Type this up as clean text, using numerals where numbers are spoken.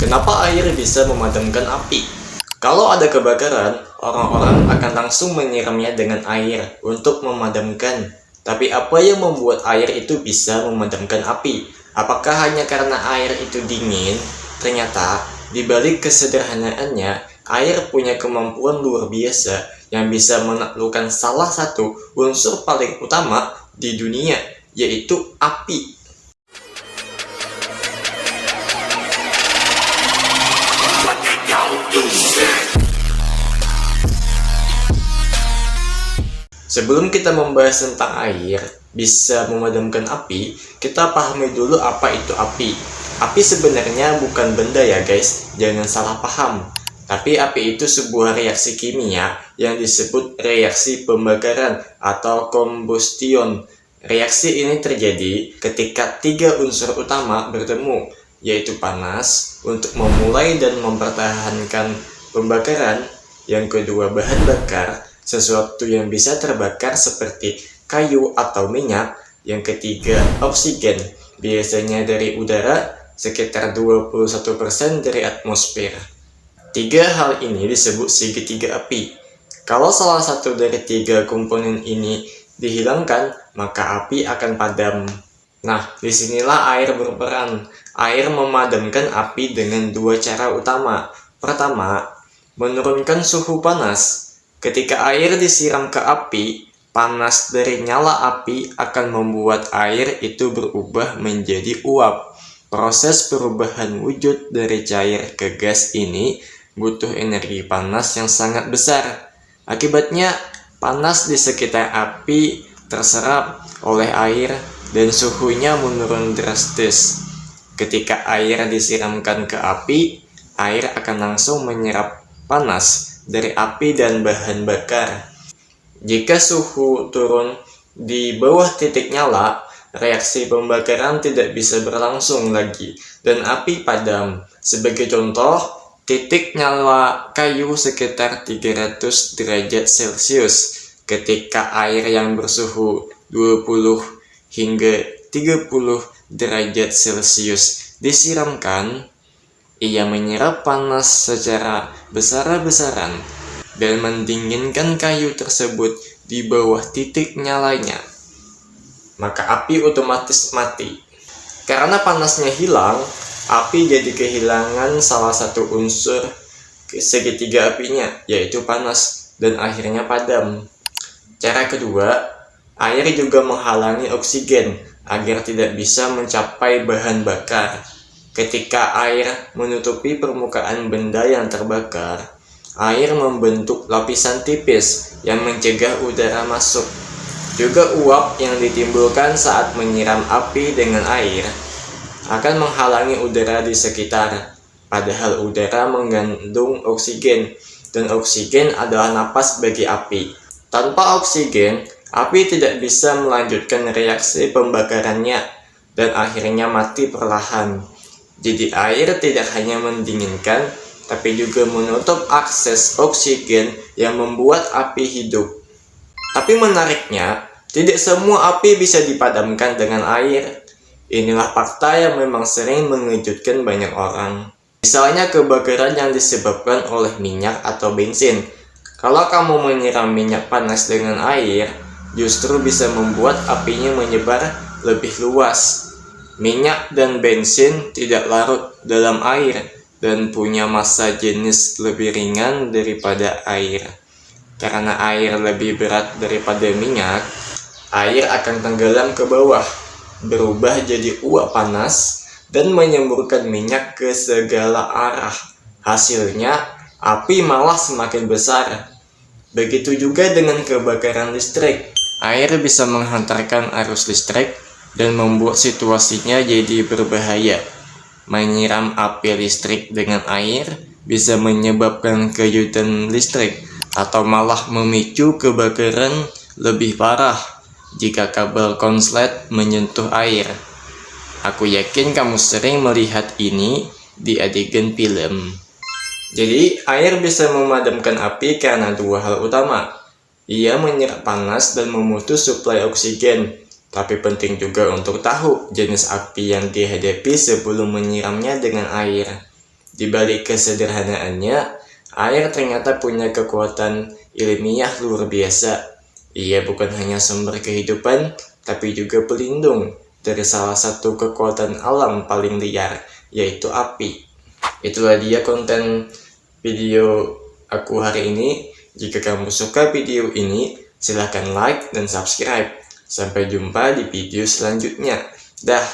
Kenapa air bisa memadamkan api? Kalau ada kebakaran, orang-orang akan langsung menyiramnya dengan air untuk memadamkan. Tapi apa yang membuat air itu bisa memadamkan api? Apakah hanya karena air itu dingin? Ternyata, di balik kesederhanaannya, air punya kemampuan luar biasa yang bisa menaklukkan salah satu unsur paling utama di dunia, yaitu api. Sebelum kita membahas tentang air bisa memadamkan api, kita pahami dulu apa itu api. Api sebenarnya bukan benda ya guys, jangan salah paham. Tapi api itu sebuah reaksi kimia yang disebut reaksi pembakaran atau combustion. Reaksi ini terjadi ketika tiga unsur utama bertemu, yaitu panas untuk memulai dan mempertahankan pembakaran, yang kedua bahan bakar, sesuatu yang bisa terbakar seperti kayu atau minyak, yang ketiga oksigen, biasanya dari udara, sekitar 21% dari atmosfer. Tiga hal ini disebut segitiga api. Kalau salah satu dari tiga komponen ini dihilangkan, maka api akan padam. Nah, disinilah air berperan. Air memadamkan api dengan dua cara utama. Pertama, menurunkan suhu panas. Ketika air disiram ke api, panas dari nyala api akan membuat air itu berubah menjadi uap. Proses perubahan wujud dari cair ke gas ini butuh energi panas yang sangat besar. Akibatnya, panas di sekitar api terserap oleh air dan suhunya menurun drastis. Ketika air disiramkan ke api, air akan langsung menyerap panas dari api dan bahan bakar. Jika suhu turun di bawah titik nyala, reaksi pembakaran tidak bisa berlangsung lagi dan api padam. Sebagai contoh, titik nyala kayu sekitar 300 derajat Celcius. Ketika air yang bersuhu 20 hingga 30 derajat Celcius disiramkan, ia menyerap panas secara besar-besaran dan mendinginkan kayu tersebut di bawah titik nyalanya. Maka api otomatis mati. Karena panasnya hilang, api jadi kehilangan salah satu unsur segitiga apinya, yaitu panas, dan akhirnya padam. Cara kedua, air juga menghalangi oksigen agar tidak bisa mencapai bahan bakar. Ketika air menutupi permukaan benda yang terbakar, air membentuk lapisan tipis yang mencegah udara masuk. Juga uap yang ditimbulkan saat menyiram api dengan air akan menghalangi udara di sekitar. Padahal udara mengandung oksigen, dan oksigen adalah napas bagi api. Tanpa oksigen, api tidak bisa melanjutkan reaksi pembakarannya dan akhirnya mati perlahan. Jadi air tidak hanya mendinginkan, tapi juga menutup akses oksigen yang membuat api hidup. Tapi menariknya, tidak semua api bisa dipadamkan dengan air. Inilah fakta yang memang sering mengejutkan banyak orang. Misalnya kebakaran yang disebabkan oleh minyak atau bensin. Kalau kamu menyiram minyak panas dengan air, justru bisa membuat apinya menyebar lebih luas. Minyak dan bensin tidak larut dalam air dan punya massa jenis lebih ringan daripada air. Karena air lebih berat daripada minyak, air akan tenggelam ke bawah, berubah jadi uap panas, dan menyemburkan minyak ke segala arah. Hasilnya, api malah semakin besar. Begitu juga dengan kebakaran listrik. Air bisa menghantarkan arus listrik dan membuat situasinya jadi berbahaya. Menyiram api listrik dengan air bisa menyebabkan keyutan listrik atau malah memicu kebakaran lebih parah jika kabel konslet menyentuh air. Aku yakin kamu sering melihat ini di adegan film. Jadi, air bisa memadamkan api karena dua hal utama. Ia menyerap panas dan memutus suplai oksigen. Tapi penting juga untuk tahu jenis api yang dihadapi sebelum menyiramnya dengan air. Di balik kesederhanaannya, air ternyata punya kekuatan ilmiah luar biasa. Ia bukan hanya sumber kehidupan, tapi juga pelindung dari salah satu kekuatan alam paling liar, yaitu api. Itulah dia konten video aku hari ini. Jika kamu suka video ini, silahkan like dan subscribe. Sampai jumpa di video selanjutnya. Dah.